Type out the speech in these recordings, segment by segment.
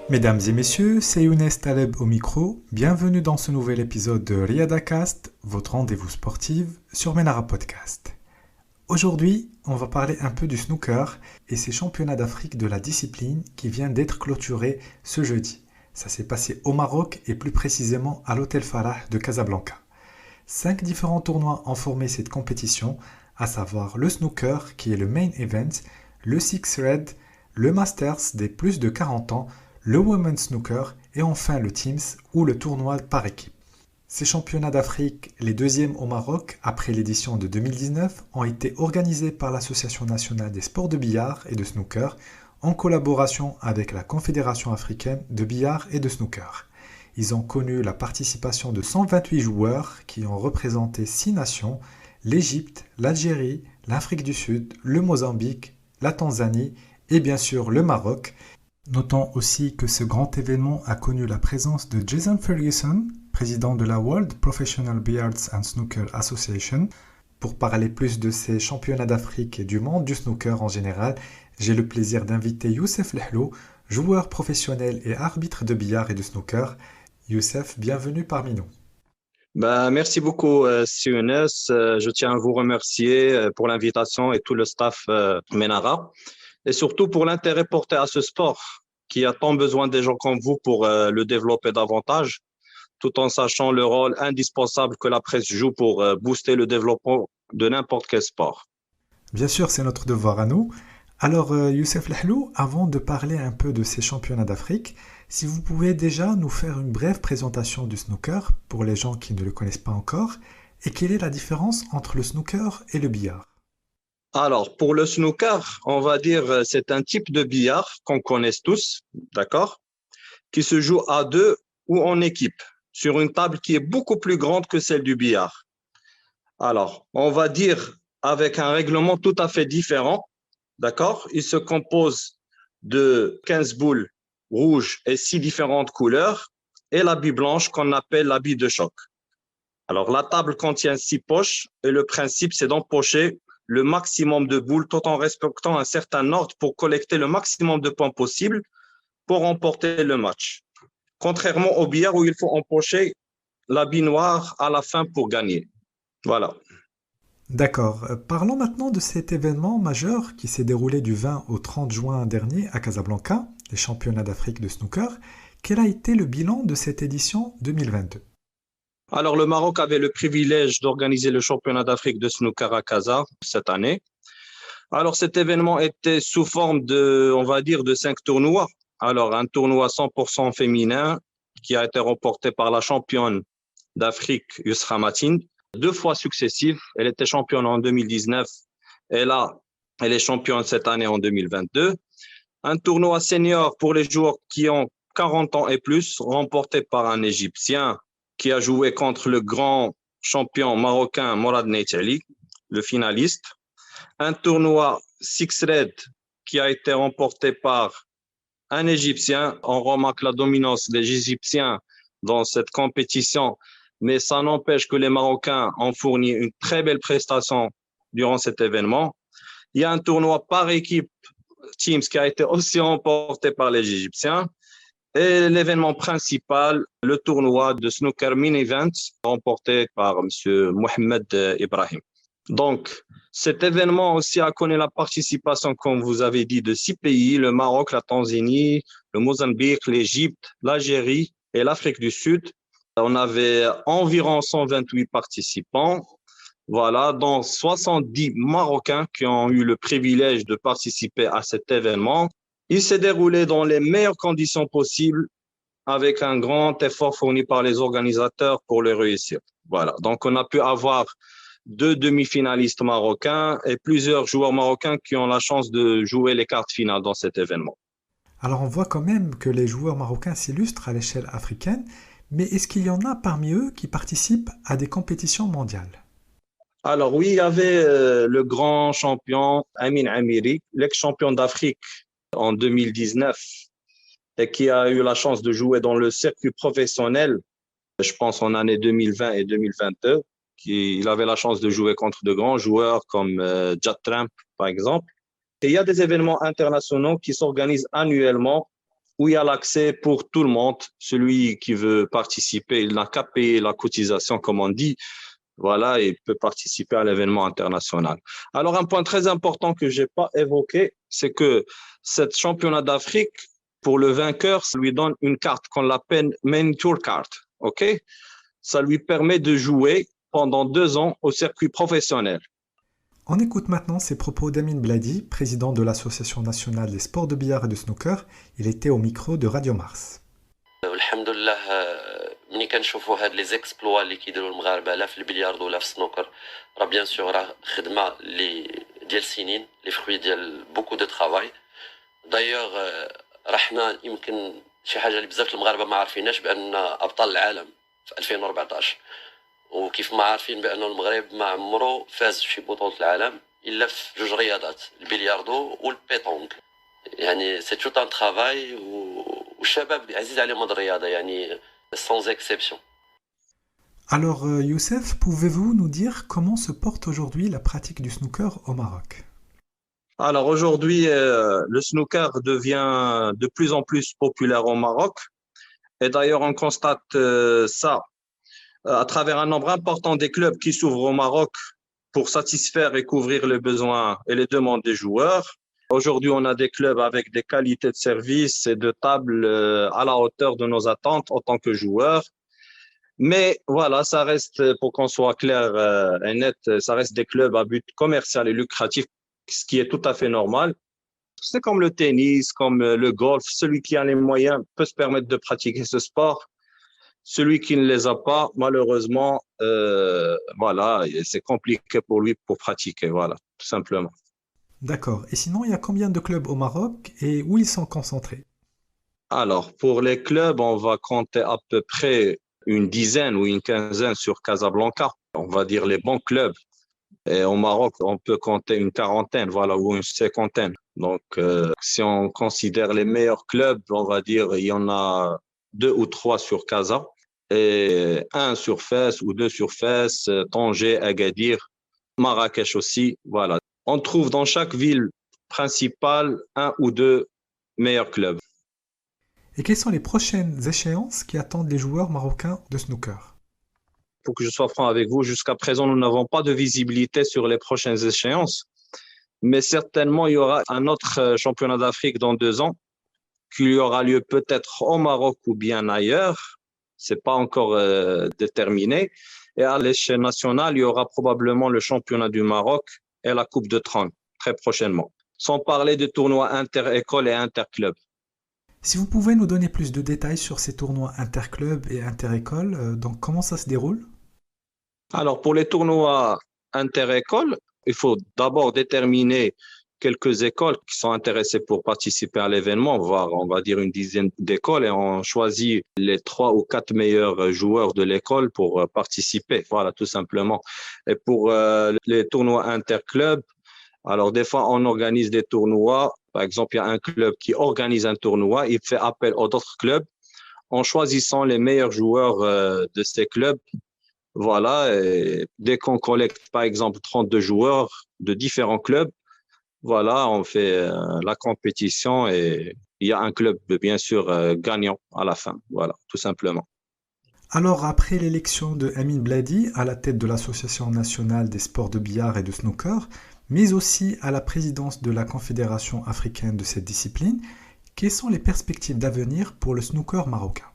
Mesdames et messieurs, c'est Younes Taleb au micro. Bienvenue dans ce nouvel épisode de RiyadaCast, votre rendez-vous sportif sur Menara Podcast. Aujourd'hui, on va parler un peu du snooker et ces championnats d'Afrique de la discipline qui vient d'être clôturé ce jeudi. Ça s'est passé au Maroc et plus précisément à l'Hôtel Farah de Casablanca. 5 différents tournois ont formé cette compétition, à savoir le snooker qui est le main event, le Six Red, le Masters des plus de 40 ans, le Women's Snooker et enfin le Teams ou le tournoi par équipe. Ces championnats d'Afrique, les deuxièmes au Maroc après l'édition de 2019, ont été organisés par l'Association nationale des sports de billard et de snooker en collaboration avec la Confédération africaine de billard et de snooker. Ils ont connu la participation de 128 joueurs qui ont représenté 6 nations, l'Égypte, l'Algérie, l'Afrique du Sud, le Mozambique, la Tanzanie et bien sûr le Maroc. Notons aussi que ce grand événement a connu la présence de Jason Ferguson, président de la World Professional Billiards and Snooker Association. Pour parler plus de ces championnats d'Afrique et du monde du snooker en général, j'ai le plaisir d'inviter Youssef Lehlou, joueur professionnel et arbitre de billard et de snooker. Youssef, bienvenue parmi nous. Merci beaucoup, Younes. Je tiens à vous remercier pour l'invitation et tout le staff Menara. Et surtout pour l'intérêt porté à ce sport qui a tant besoin des gens comme vous pour le développer davantage, tout en sachant le rôle indispensable que la presse joue pour booster le développement de n'importe quel sport. Bien sûr, c'est notre devoir à nous. Alors, Youssef Lehlou, avant de parler un peu de ces championnats d'Afrique, si vous pouvez déjà nous faire une brève présentation du snooker pour les gens qui ne le connaissent pas encore, et quelle est la différence entre le snooker et le billard? Alors, pour le snooker, on va dire c'est un type de billard qu'on connaît tous, d'accord, qui se joue à deux ou en équipe sur une table qui est beaucoup plus grande que celle du billard. Alors, on va dire avec un règlement tout à fait différent, d'accord. Il se compose de 15 boules rouges et 6 différentes couleurs et la bille blanche qu'on appelle la bille de choc. Alors, la table contient 6 poches et le principe, c'est d'empocher le maximum de boules tout en respectant un certain ordre pour collecter le maximum de points possible pour remporter le match. Contrairement au billard où il faut empocher la bille noire à la fin pour gagner. Voilà. D'accord. Parlons maintenant de cet événement majeur qui s'est déroulé du 20 au 30 juin dernier à Casablanca, les championnats d'Afrique de snooker. Quel a été le bilan de cette édition 2022? Alors, le Maroc avait le privilège d'organiser le championnat d'Afrique de snooker à Casa cette année. Alors, cet événement était sous forme de, on va dire, de 5 tournois. Alors, un tournoi 100% féminin qui a été remporté par la championne d'Afrique, Yusra Matin, 2 fois successives. Elle était championne en 2019 et là, elle est championne cette année en 2022. Un tournoi senior pour les joueurs qui ont 40 ans et plus, remporté par un Égyptien qui a joué contre le grand champion marocain Morad Neitali, le finaliste. Un tournoi Six Red qui a été remporté par un Égyptien. On remarque la dominance des Égyptiens dans cette compétition, mais ça n'empêche que les Marocains ont fourni une très belle prestation durant cet événement. Il y a un tournoi par équipe Teams qui a été aussi remporté par les Égyptiens. Et l'événement principal, le tournoi de snooker mini-event remporté par M. Mohamed Ibrahim. Donc, cet événement aussi a connu la participation, comme vous avez dit, de 6 pays, le Maroc, la Tanzanie, le Mozambique, l'Égypte, l'Algérie et l'Afrique du Sud. On avait environ 128 participants, voilà, dont 70 Marocains qui ont eu le privilège de participer à cet événement. Il s'est déroulé dans les meilleures conditions possibles avec un grand effort fourni par les organisateurs pour le réussir. Voilà. Donc, on a pu avoir 2 demi-finalistes marocains et plusieurs joueurs marocains qui ont la chance de jouer les quarts finales dans cet événement. Alors on voit quand même que les joueurs marocains s'illustrent à l'échelle africaine, mais est-ce qu'il y en a parmi eux qui participent à des compétitions mondiales? Alors oui, il y avait le grand champion Amin Amiri, l'ex-champion d'Afrique en 2019 et qui a eu la chance de jouer dans le circuit professionnel, je pense en année 2020 et 2022. Il avait la chance de jouer contre de grands joueurs comme Judd Trump, par exemple. Et il y a des événements internationaux qui s'organisent annuellement où il y a l'accès pour tout le monde. Celui qui veut participer, il n'a qu'à payer la cotisation, comme on dit. Voilà, et peut participer à l'événement international. Alors, un point très important que je n'ai pas évoqué, c'est que cette championnat d'Afrique, pour le vainqueur, ça lui donne une carte qu'on l'appelle Main Tour Card. OK? Ça lui permet de jouer pendant 2 ans au circuit professionnel. On écoute maintenant ces propos d'Amin Bladi, président de l'Association nationale des sports de billard et de snooker. Il était au micro de Radio Mars. الحمد لله ملي كنشوفوا هاد لي زيكسبلوا اللي كيديروا المغاربه لا في البلياردو ولا في السنوكر راه بيان سور راه خدمه اللي ديال سنين لي فروي ديال بوكو دو ترافاي دايوغ راه حنا يمكن شي حاجه اللي بزاف المغاربه ما عارفيناش بان ابطال العالم في 2014 وكيف ما عارفين بان المغرب ما عمره فاز في بطوله العالم الا في جوج رياضات البلياردو والبيتونك يعني سي تو ان ترافاي والشباب عزيز عليهم هاد الرياضه يعني sans exception. Alors, Youssef, pouvez-vous nous dire comment se porte aujourd'hui la pratique du snooker au Maroc? Alors aujourd'hui, le snooker devient de plus en plus populaire au Maroc. Et d'ailleurs, on constate ça à travers un nombre important des clubs qui s'ouvrent au Maroc pour satisfaire et couvrir les besoins et les demandes des joueurs. Aujourd'hui, on a des clubs avec des qualités de service et de table à la hauteur de nos attentes en tant que joueurs. Mais voilà, ça reste, pour qu'on soit clair et net, ça reste des clubs à but commercial et lucratif, ce qui est tout à fait normal. C'est comme le tennis, comme le golf. Celui qui a les moyens peut se permettre de pratiquer ce sport. Celui qui ne les a pas, malheureusement, voilà, c'est compliqué pour lui pour pratiquer, voilà, tout simplement. D'accord. Et sinon, il y a combien de clubs au Maroc et où ils sont concentrés? Alors, pour les clubs, on va compter à peu près une dizaine ou une quinzaine sur Casablanca. On va dire les bons clubs. Et au Maroc, on peut compter une quarantaine, voilà, ou une cinquantaine. Donc, si on considère les meilleurs clubs, on va dire il y en a 2 ou 3 sur Casa et 1 sur Fès ou 2 sur Fès, Tanger, Agadir, Marrakech aussi, voilà. On trouve dans chaque ville principale 1 ou 2 meilleurs clubs. Et quelles sont les prochaines échéances qui attendent les joueurs marocains de snooker? Pour que je sois franc avec vous, jusqu'à présent, nous n'avons pas de visibilité sur les prochaines échéances. Mais certainement, il y aura un autre championnat d'Afrique dans 2 ans qui aura lieu peut-être au Maroc ou bien ailleurs. C'est pas encore déterminé. Et à l'échelle nationale, il y aura probablement le championnat du Maroc et la Coupe de Trône très prochainement. Sans parler de tournois inter-écoles et inter-clubs. Si vous pouvez nous donner plus de détails sur ces tournois interclubs et inter-écoles, donc comment ça se déroule? Alors, pour les tournois inter-écoles, il faut d'abord déterminer quelques écoles qui sont intéressées pour participer à l'événement, voire on va dire une dizaine d'écoles, et on choisit les 3 ou 4 meilleurs joueurs de l'école pour participer, voilà, tout simplement. Et pour les tournois interclubs, alors des fois on organise des tournois, par exemple il y a un club qui organise un tournoi, il fait appel aux autres clubs en choisissant les meilleurs joueurs de ces clubs. Voilà, et dès qu'on collecte par exemple 32 joueurs de différents clubs, voilà, on fait la compétition et il y a un club bien sûr gagnant à la fin, voilà, tout simplement. Alors, après l'élection de Amin Bladi à la tête de l'Association nationale des sports de billard et de snooker, mais aussi à la présidence de la Confédération africaine de cette discipline, quelles sont les perspectives d'avenir pour le snooker marocain?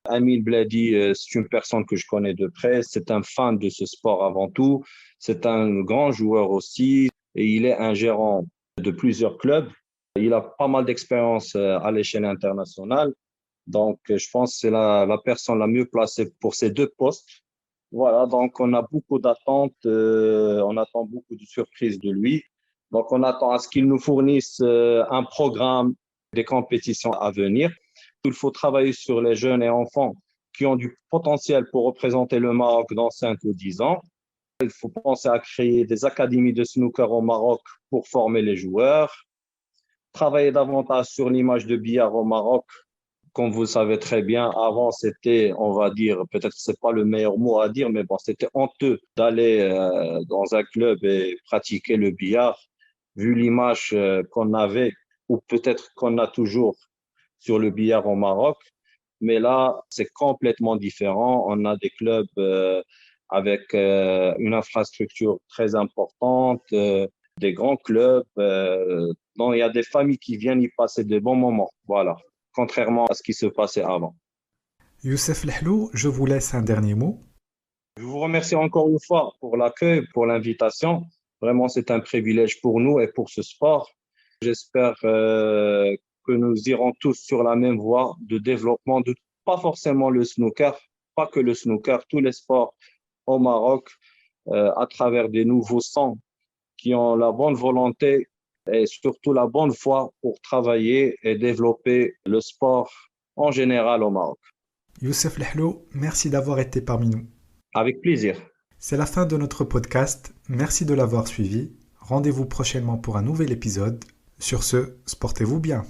Amin Bladi, c'est une personne que je connais de près, c'est un fan de ce sport avant tout, c'est un grand joueur aussi et il est un gérant de plusieurs clubs. Il a pas mal d'expérience à l'échelle internationale, donc je pense que c'est la personne la mieux placée pour ces 2 postes. Voilà, donc on a beaucoup d'attentes, on attend beaucoup de surprises de lui. Donc on attend à ce qu'il nous fournisse un programme des compétitions à venir. Il faut travailler sur les jeunes et enfants qui ont du potentiel pour représenter le Maroc dans 5 ou 10 ans. Il faut penser à créer des académies de snooker au Maroc pour former les joueurs. Travailler davantage sur l'image de billard au Maroc Comme vous le savez très bien, avant, c'était, on va dire, peut-être que c'est pas le meilleur mot à dire, mais bon, c'était honteux d'aller dans un club et pratiquer le billard, vu l'image qu'on avait, ou peut-être qu'on a toujours sur le billard au Maroc. Mais là, c'est complètement différent. On a des clubs avec une infrastructure très importante, des grands clubs. Donc, il y a des familles qui viennent y passer de bons moments. Voilà, contrairement à ce qui se passait avant. Youssef Lehlou, je vous laisse un dernier mot. Je vous remercie encore une fois pour l'accueil, pour l'invitation. Vraiment, c'est un privilège pour nous et pour ce sport. J'espère que nous irons tous sur la même voie de développement, de pas forcément le snooker, pas que le snooker, tous les sports au Maroc, à travers des nouveaux sangs qui ont la bonne volonté et surtout la bonne foi pour travailler et développer le sport en général au Maroc. Youssef Lehlou, merci d'avoir été parmi nous. Avec plaisir. C'est la fin de notre podcast. Merci de l'avoir suivi. Rendez-vous prochainement pour un nouvel épisode. Sur ce, sportez-vous bien.